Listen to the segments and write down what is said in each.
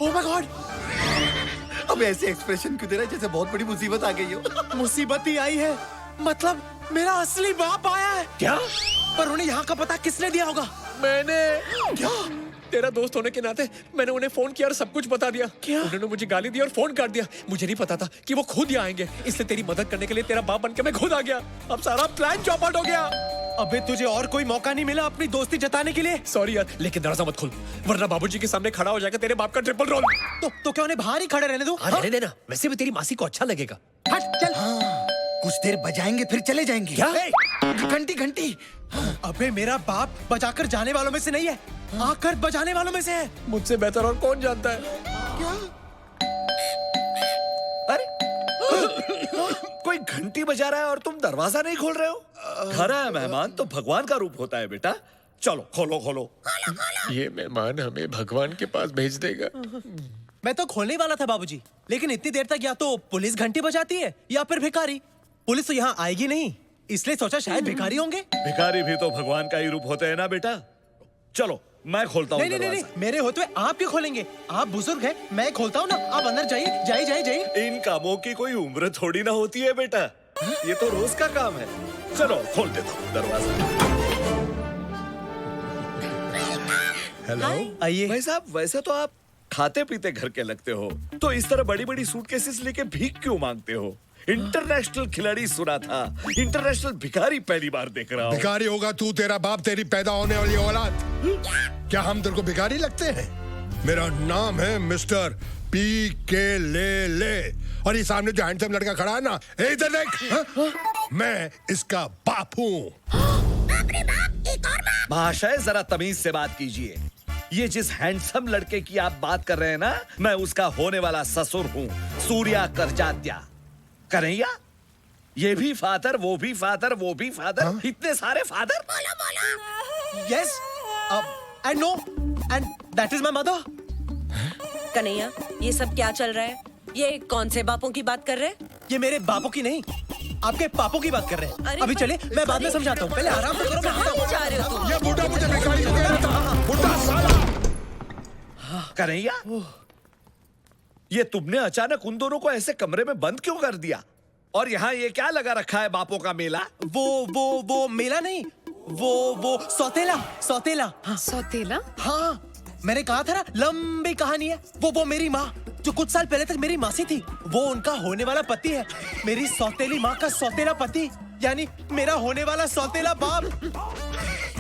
Oh my God, अब ऐसे expression क्यों दे रहा है जैसे बहुत बड़ी मुसीबत आ गई हो? मुसीबत ही आई है, मतलब मेरा असली बाप आया है। क्या? पर उन्हें यहाँ का पता किसने दिया होगा? मैंने। क्या? तेरा दोस्त होने के नाते मैंने उन्हें फोन किया और सब कुछ बता दिया। क्या? उन्होंने मुझे गाली दी और फोन काट दिया। मुझे नहीं पता था कि वो खुद यहाँ आएंगे, इसलिए तेरी मदद करने के लिए तेरा बाप बनके मैं खुद आ गया। अब सारा प्लान चौपट हो गया। अबे तुझे और कोई मौका नहीं मिला अपनी दोस्ती जताने के लिए? सॉरी यार, लेकिन दरवाजा मत खोल वरना बाबूजी के सामने खड़ा हो जाएगा तेरे बाप का ट्रिपल रोल। तो क्या उन्हें बाहर ही खड़े रहने दो? हाँ, रहने देना, वैसे भी तेरी मासी को अच्छा लगेगा। हट चल। कुछ देर बजाएंगे फिर चले जाएंगे। क्या? घंटी घंटी। अबे मेरा बाप बजाकर जाने वालों में से नहीं है, आकर बजाने वालों में से है। मुझसे बेहतर और कौन जानता है? क्या? अरे कोई घंटी बजा रहा है और तुम दरवाजा नहीं खोल रहे हो? घर आया मेहमान तो भगवान का रूप होता है बेटा। चलो खोलो खोलो। ये मेहमान हमें भगवान के पास भेज देगा। मैं तो खोलने वाला था बाबूजी, लेकिन इतनी देर तक या तो पुलिस घंटी बजाती है या फिर भिखारी। पुलिस तो यहाँ आएगी नहीं, इसलिए सोचा शायद भिखारी होंगे। भिखारी भी तो भगवान का ही रूप होते हैं ना बेटा। चलो मैं खोलता हूँ नहीं नहीं नहीं, मेरे होते हुए आप क्यों खोलेंगे? आप बुजुर्ग हैं, मैं खोलता हूँ ना। आप अंदर जाइए, जाइए जाइए जाइए। इन कामों की कोई उम्र थोड़ी ना होती है बेटा, ये तो रोज का काम है। चलो खोल देता हूँ दरवाजा। हेलो आइए। भाई साहब, वैसे तो आप खाते पीते घर के लगते हो, तो इस तरह बड़ी बड़ी सूटकेसेस लेके भीख क्यों मांगते हो? इंटरनेशनल खिलाड़ी सुना था, इंटरनेशनल भिखारी पहली बार देख रहा हूँ। भिखारी होगा तू, तेरा बाप, तेरी पैदा होने वाली औलाद। क्या हम तेरे को भिखारी लगते हैं? मेरा नाम है मिस्टर PK ले। और ये सामने जो हैंडसम लड़का खड़ा है ना, इधर देख। मैं इसका बाप हूँ। भाषा जरा तमीज से बात कीजिए। ये जिस हैंडसम लड़के की आप बात कर रहे हैं ना, मैं उसका होने वाला ससुर हूँ, सूर्या करजात्या। कन्हैया, ये भी फादर, वो भी फादर, वो भी फादर, इतने सारे father. Yes, and no, and that is my mother. Kanhaiya, ये सब क्या चल रहा है? ये कौन से बापों की बात कर रहे हैं? ये मेरे बापों की नहीं, आपके पापों की बात कर रहे हैं। अरे अभी पर- चले, मैं बाद में समझाता हूँ, पहले आराम से करो। मैं आता हूँ। जा रहे हो तुम? ये बूढ़ा मुझे भिखारी को कह रहा था। बूढ़ा साला। कन्हैया, ये तुमने अचानक उन दोनों को ऐसे कमरे में बंद क्यों कर दिया? और यहाँ ये क्या लगा रखा है, बापों का मेला? वो मेला नहीं, वो सौतेला। सौतेला? हाँ, मैंने कहा था ना, लंबी कहानी है। वो मेरी माँ जो कुछ साल पहले तक मेरी मासी थी, वो उनका होने वाला पति है। मेरी सौतेली माँ का सौतेला पति, यानी मेरा होने वाला सौतेला बाप।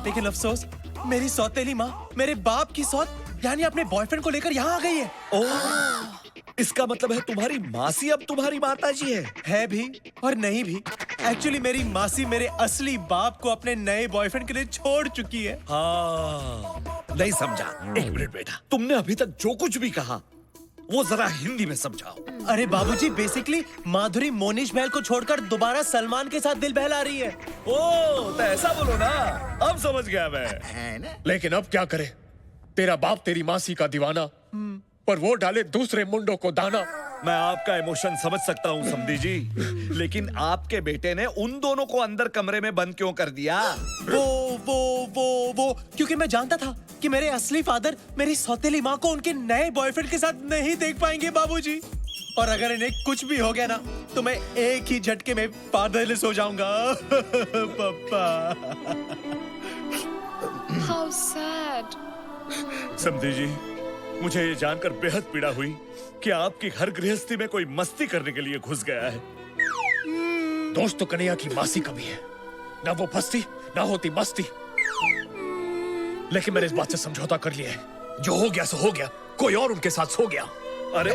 लेकिन अफसोस, मेरी सौतेली माँ मेरे बाप की सौत यानी अपने बॉयफ्रेंड को लेकर यहाँ आ गई है। ओह, इसका मतलब है तुम्हारी मासी अब तुम्हारी माताजी है भी और नहीं भी। एक्चुअली मेरी मासी मेरे असली बाप को अपने नए बॉयफ्रेंड के लिए छोड़ चुकी है। हाँ, नहीं समझा। एक मिनट बेटा, तुमने अभी तक जो कुछ भी कहा वो जरा हिंदी में समझाओ। अरे बाबूजी, बेसिकली माधुरी मोनिश बहल को छोड़कर दोबारा सलमान के साथ दिल बहला रही है। ओह, तो ऐसा बोलो ना, अब समझ गया मैं। लेकिन अब क्या करे? तेरा बाप तेरी मासी का दीवाना, पर वो डाले दूसरे मुंडों को दाना। मैं आपका इमोशन समझ सकता हूँ समधी जी, लेकिन आपके बेटे ने उन दोनों को अंदर कमरे में बंद क्यों कर दिया? वो क्योंकि मैं जानता था कि मेरे असली फादर मेरी सौतेली माँ को उनके नए बॉयफ्रेंड के साथ नहीं देख पाएंगे बाबूजी। और अगर इन्हें कुछ भी हो गया ना, तो मैं एक ही झटके में फादरलेस हो जाऊंगा। पापा। How sad. समधी जी, मुझे ये जानकर बेहद पीड़ा हुई कि आपकी घर गृहस्थी में कोई मस्ती करने के लिए घुस गया है। दोस्त तो कन्हैया की मासी का भी है, ना वो फंसती ना होती मस्ती। लेकिन मैंने इस बात से समझौता कर लिया है, जो हो गया सो हो गया, कोई और उनके साथ सो गया। अरे,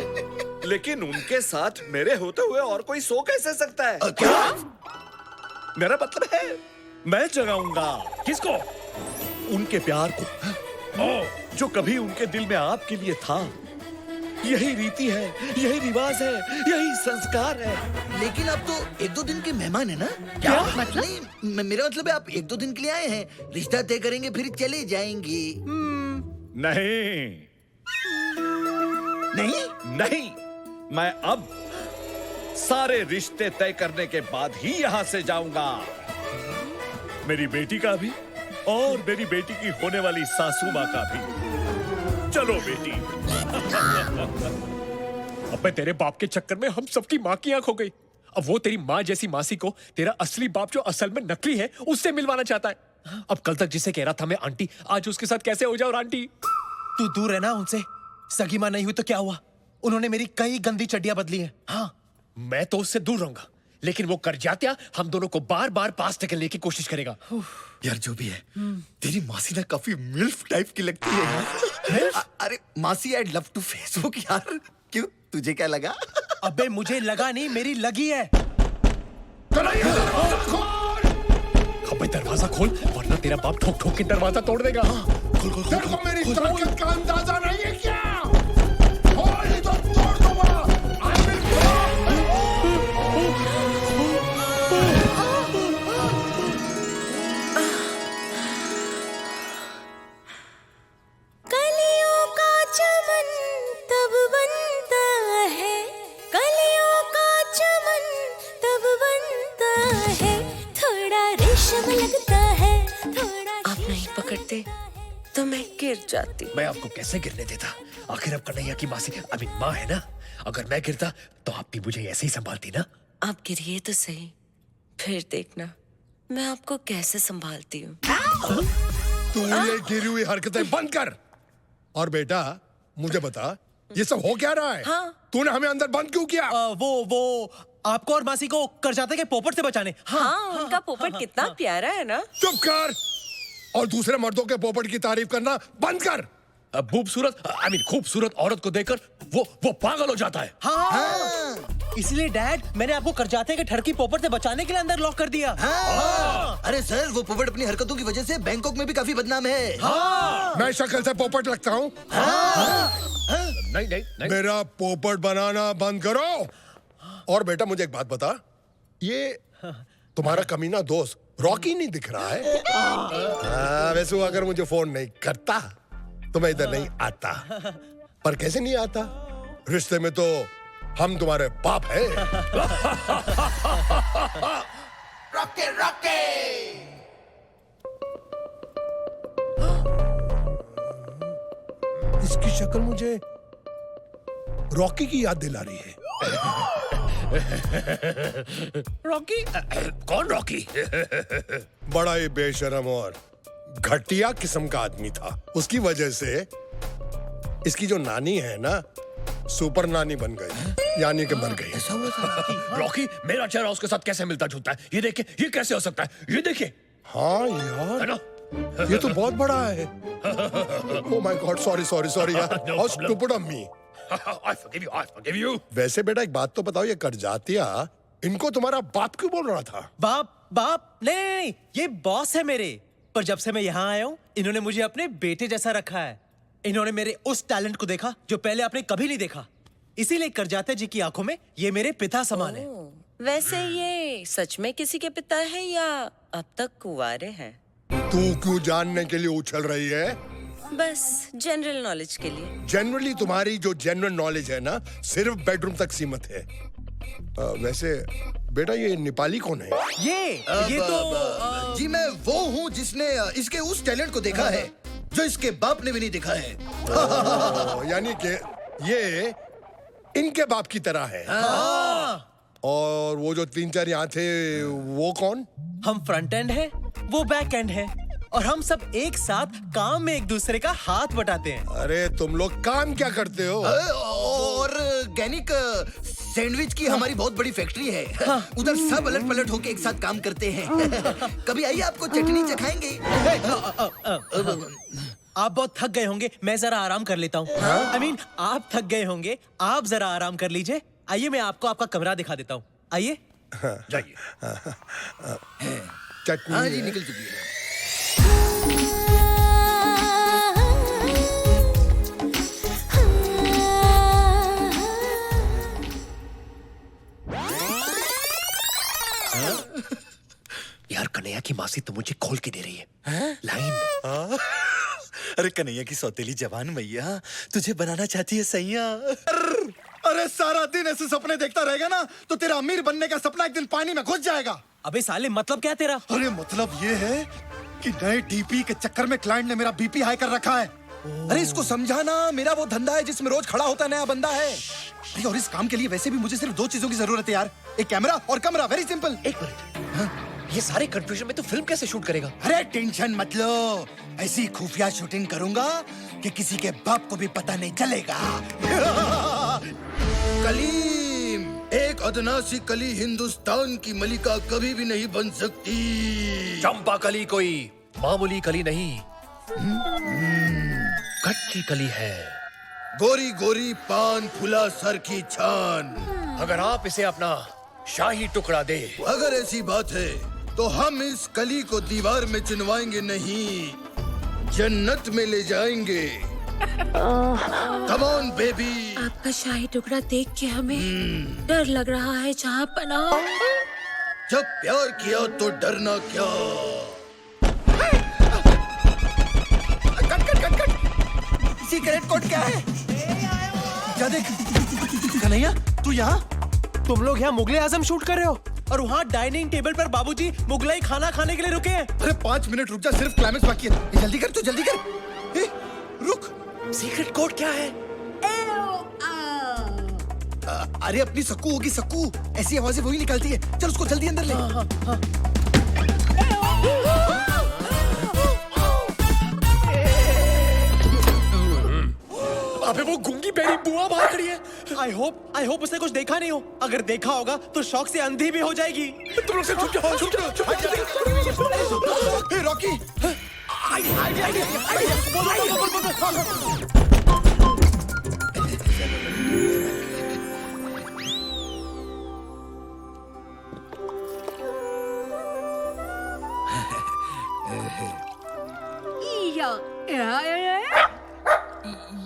लेकिन उनके साथ मेरे होते हुए और कोई सो कैसे सकता है? क्या? मेरा मतलब है, मैं जगाऊंगा। किसको? उनके प्यार को, जो कभी उनके दिल में आपके लिए था। यही रीति है, यही रिवाज है, यही संस्कार है। लेकिन आप तो 1-2 दिन के मेहमान है ना? क्या मतलब? नहीं, मेरा मतलब है आप 1-2 दिन के लिए आए हैं, रिश्ता तय करेंगे फिर चले जाएंगे। नहीं नहीं? नहीं, मैं अब सारे रिश्ते तय करने के बाद ही यहाँ से जाऊंगा। मेरी बेटी का भी और मेरी बेटी की होने वाली सासू माँ का भी। चलो बेटी। अबे तेरे बाप के चक्कर में हम सबकी माँ की आंख हो गई। अब वो तेरी माँ जैसी मासी को तेरा असली बाप जो असल में नकली है उससे मिलवाना चाहता है। अब कल तक जिसे कह रहा था मैं आंटी, आज उसके साथ कैसे हो जाओ आंटी? तू दूर है ना उनसे। सगी माँ नहीं हुई तो क्या हुआ? उन्होंने मेरी कई गंदी चड्डियां बदली हैं। हाँ, मैं तो उससे दूर रहूंगा, लेकिन वो कर जात्या हम दोनों को बार बार पास ढकेलने की कोशिश करेगा। यार जो भी है, तेरी मासी ना काफी मिल्फ टाइप की लगती है यार। अरे मासी आई लव टू फेसबुक यार। क्यों, तुझे क्या लगा? अबे मुझे लगा नहीं, मेरी लगी है। अबे दरवाजा खोल वरना तेरा बाप ठोक ठोक के दरवाजा तोड़ देगा। खोल खोल तेरे को मेरी ताकत का अंदाजा नहीं है क्या? खोल तो तोड़ दूंगा। I will कलियों का चमन तब बनता है, कलियों का चमन तब बनता है, थोड़ा रेशम लगता है, थोड़ा आप नहीं पकड़ते तो मैं गिर जाती। मैं आपको कैसे गिरने देता? आखिर अब कन्हैया की मासी माँ है ना। अगर मैं गिरता तो आप भी मुझे ऐसे ही संभालती ना। आप गिरिए तो सही, फिर देखना मैं आपको कैसे संभालती हूँ। तू ये गिरी हुई हरकतें बंद कर। और बेटा मुझे बता, ये सब हो क्या रहा है? हाँ। तूने हमें अंदर बंद क्यों किया? वो आपको और मासी को करजाते के पोपट से बचाने। हाँ, उनका पोपट कितना प्यारा है ना। चुप कर और दूसरे मर्दों के पोपट की तारीफ करना बंद कर। खूबसूरत औरत को देखकर वो पागल हो जाता है। हाँ। इसलिए डैड मैंने आपको करजाते के ठरकी पोपट से बचाने के लिए अंदर लॉक कर दिया। अरे सर, वो पोपट अपनी हरकतों की वजह से बैंकॉक में भी काफी बदनाम है। मैं शक्ल से पोपट लगता हूँ? नहीं नहीं नहीं। मेरा पोपट बनाना बंद करो। और बेटा मुझे एक बात बता, ये तुम्हारा कमीना दोस्त रॉकी नहीं दिख रहा है? वैसे वो अगर मुझे फोन नहीं करता तो मैं इधर नहीं आता। पर कैसे नहीं आता? रिश्ते में तो हम तुम्हारे बाप हैं। रॉके रॉके। इसकी शक्ल मुझे रॉकी की याद दिला रही है। रॉकी? कौन रॉकी? बड़ा ही बेशरम और घटिया किस्म का आदमी था। उसकी वजह से इसकी जो नानी है ना, सुपर नानी बन गई, यानी कि मर गई। ऐसा हुआ था? रॉकी, मेरा चेहरा उसके साथ कैसे मिलता जुलता है? ये देखिए, ये कैसे हो सकता है? ये देखिए। हाँ है यार, ना? ये तो बहुत बड़ा है। ओह माय गॉड, सॉरी यार। No how problem. Stupid of me. I forgive you. वैसे बेटा एक बात तो बताओ, ये करजातिया इनको तुम्हारा बाप क्यों बोल रहा था? बाप नहीं, ये बॉस है मेरे। पर जब से मैं यहाँ आया हूँ इन्होंने मुझे अपने बेटे जैसा रखा है। इन्होंने मेरे उस टैलेंट को देखा जो पहले आपने कभी नहीं देखा। इसीलिए करजाते जी की आंखों में ये मेरे पिता समान है। वैसे ये सच में किसी के पिता है या अब तक कुंवारे हैं? तू क्यों जानने के लिए उछल रही है? बस जनरल नॉलेज के लिए। जनरली तुम्हारी जो जनरल नॉलेज है ना, सिर्फ बेडरूम तक सीमित है। वैसे बेटा ये नेपाली कौन है? ये तो जी मैं वो हूँ जिसने इसके उस टैलेंट को देखा है जो इसके बाप ने भी नहीं देखा है। यानी कि ये इनके बाप की तरह है। और वो जो 3-4 यहाँ थे वो कौन? हम फ्रंट एंड है, वो बैक एंड है, और हम सब एक साथ काम में एक दूसरे का हाथ बटाते हैं। अरे तुम लोग काम क्या करते हो? और गैनिक सैंडविच की हमारी बहुत बड़ी फैक्ट्री है। उधर सब अलट पलट होके एक साथ काम करते हैं। कभी आइए, आपको चटनी चखाएंगे। आप बहुत थक गए होंगे, मैं जरा आराम कर लेता हूँ। I mean, आप थक गए होंगे, आप जरा आराम कर लीजिए। आइए मैं आपको आपका कमरा दिखा देता हूँ। आइए। जाइए। चटनी हाँ जी, है। निकल चुकी है। यार कन्हैया की मासी तो मुझे खोल के दे रही है लाइन। अरे कन्हैया की सौतेली जवान मैया तुझे बनाना चाहती है सैया। अरे सारा दिन ऐसे सपने देखता रहेगा ना तो तेरा अमीर बनने का सपना एक दिन पानी में घुस जाएगा। अबे साले मतलब क्या तेरा? अरे मतलब ये है कि नए डीपी के चक्कर में क्लाइंट ने मेरा बीपी हाई कर रखा है। अरे इसको समझाना, मेरा वो धंधा है जिसमें रोज खड़ा होता नया बंदा है। अरे और इस काम के लिए वैसे भी मुझे सिर्फ 2 चीजों की जरूरत है यार, एक कैमरा और कमरा। Very simple. एक मिनट, ये सारे कंफ्यूजन में तो फिल्म कैसे शूट करेगा? अरे टेंशन मत लो, ऐसी खुफिया शूटिंग करूंगा कि किसी के बाप को भी पता नहीं चलेगा। कलीम, एक अदना सी कली हिंदुस्तान की मलिका कभी भी नहीं बन सकती। चंपा कली कोई मामूली कली नहीं, कच्ची कली है। गोरी गोरी पान फुला सर की छान। अगर आप इसे अपना शाही टुकड़ा दे, अगर ऐसी बात है तो हम इस कली को दीवार में चिनवाएंगे नहीं, जन्नत में ले जाएंगे। Come on baby. आपका शाही टुकड़ा देख के हमें डर लग रहा है जहाँ पना। जब प्यार किया तो डरना क्या। सीक्रेट कोड क्या है? क्या देख कन्हैया, तू यहाँ? तुम लोग यहाँ मुगले आजम शूट कर रहे हो और वहाँ डाइनिंग टेबल पर बाबूजी मुगलाई खाना खाने के लिए रुके हैं। अरे 5 मिनट रुक जा, सिर्फ क्लाइमेक्स बाकी है। ये जल्दी कर, तू जल्दी कर। ए, रुक। सीक्रेट कोड क्या है? अरे अपनी सक्कू होगी, सक्कू। ऐसी आवाजें वही निकालती है। चल उसको जल्दी अंदर ले। अबे वो गूंगी बेरी बुआ बाहर खड़ी है। आई होप उसने कुछ देखा नहीं हो। अगर देखा होगा तो शौक से अंधी भी हो जाएगी। तुम लोग सब चुप जाओ, चुप जाओ, चुप जाओ। ए, रॉकी।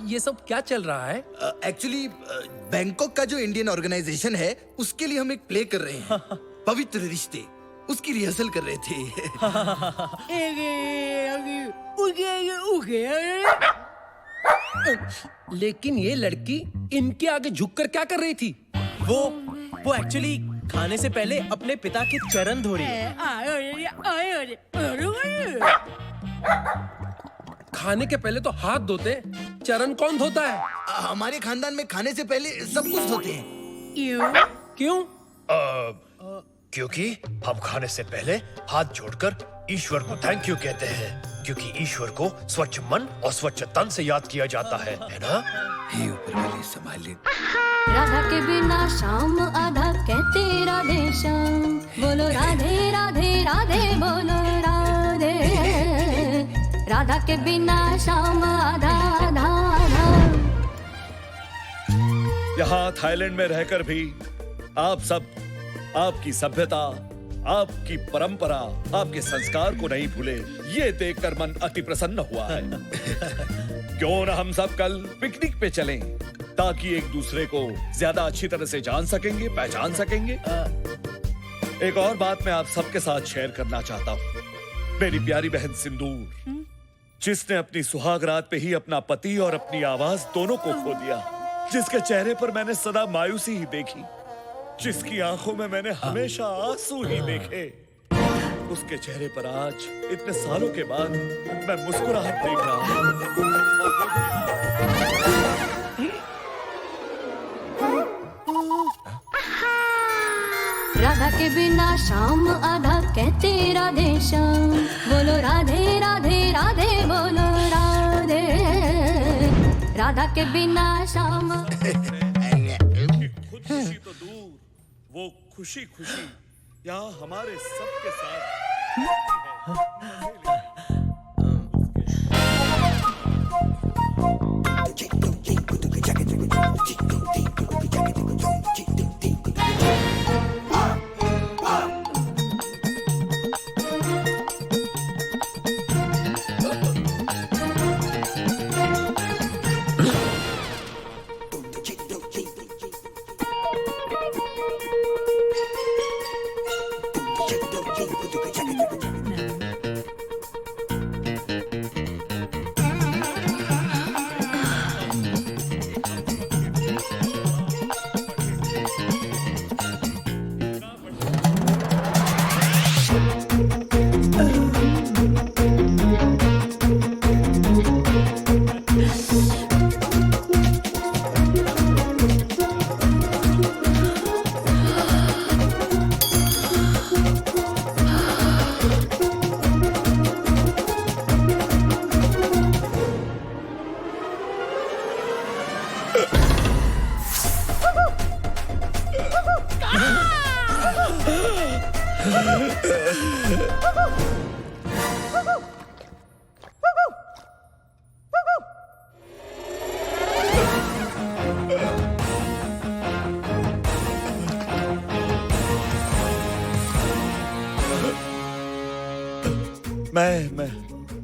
ये सब क्या चल रहा है? एक्चुअली बैंकॉक का जो इंडियन ऑर्गेनाइजेशन है उसके लिए हम एक प्ले कर रहे हैं, पवित्र रिश्ते। उसकी रिहर्सल कर रहे थे। लेकिन ये लड़की इनके आगे झुककर क्या कर रही थी? वो एक्चुअली खाने से पहले अपने पिता के चरण धो रही है। खाने के पहले तो हाथ धोते, चरण कौन धोता है? हमारे खानदान में खाने से पहले सब कुछ धोते हैं। क्यों? क्योंकि हम खाने से पहले हाथ जोड़कर ईश्वर को थैंक यू कहते हैं, क्योंकि ईश्वर को स्वच्छ मन और स्वच्छ तन से याद किया जाता है ना? हे ऊपर वाले संभाल ले। राधा के बिना शाम आधा कहते राधे श्याम। बोलो राधे राधे राधे बोलो राधे। राधा के बिना शाम आधा आधा आधा। यहाँ थाईलैंड में रहकर भी आप सब आपकी सभ्यता, आपकी परंपरा, आपके संस्कार को नहीं भूले, ये देखकर मन अति प्रसन्न हुआ है। क्यों न हम सब कल पिकनिक पे चलें, ताकि एक दूसरे को ज्यादा अच्छी तरह से जान सकेंगे, पहचान सकेंगे। एक और बात मैं आप सबके साथ शेयर करना चाहता हूँ। मेरी प्यारी बहन सिंदूर, जिसने अपनी सुहाग रात पे ही अपना पति और अपनी आवाज दोनों को खो दिया, जिसके चेहरे पर मैंने सदा मायूसी ही देखी, जिसकी आंखों में मैंने हमेशा आंसू ही देखे, उसके चेहरे पर आज इतने सालों के बाद मैं मुस्कुराहट देख रहा हूँ। राधा के बिना शाम आधा कहते राधे श्याम। बोलो राधे राधे राधे बोलो राधे। राधा के बिना शाम। खुशी तो दूर, वो खुशी खुशी यहाँ हमारे सबके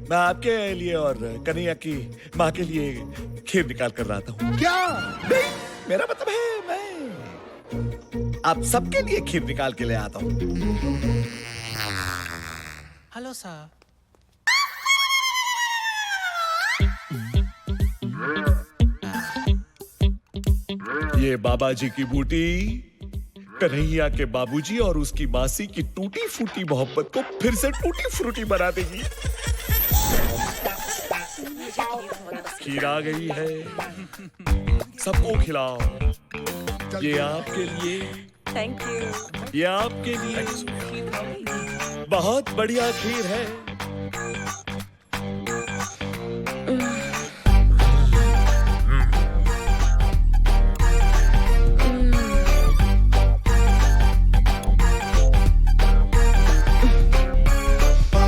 मैं आपके लिए और कन्हैया की माँ के लिए खीर निकाल कर रहा था। क्या? नहीं, मेरा मतलब है मैं आप सबके लिए खीर निकाल के ले आता हूँ। Hello sir. ये बाबा जी की बूटी कन्हैया के बाबूजी और उसकी मासी की टूटी फूटी मोहब्बत को फिर से टूटी फ्रूटी बना देगी। खीर आ गई है, सबको खिलाओ। ये आपके लिए, थैंक यू। ये आपके लिए बहुत बढ़िया खीर है।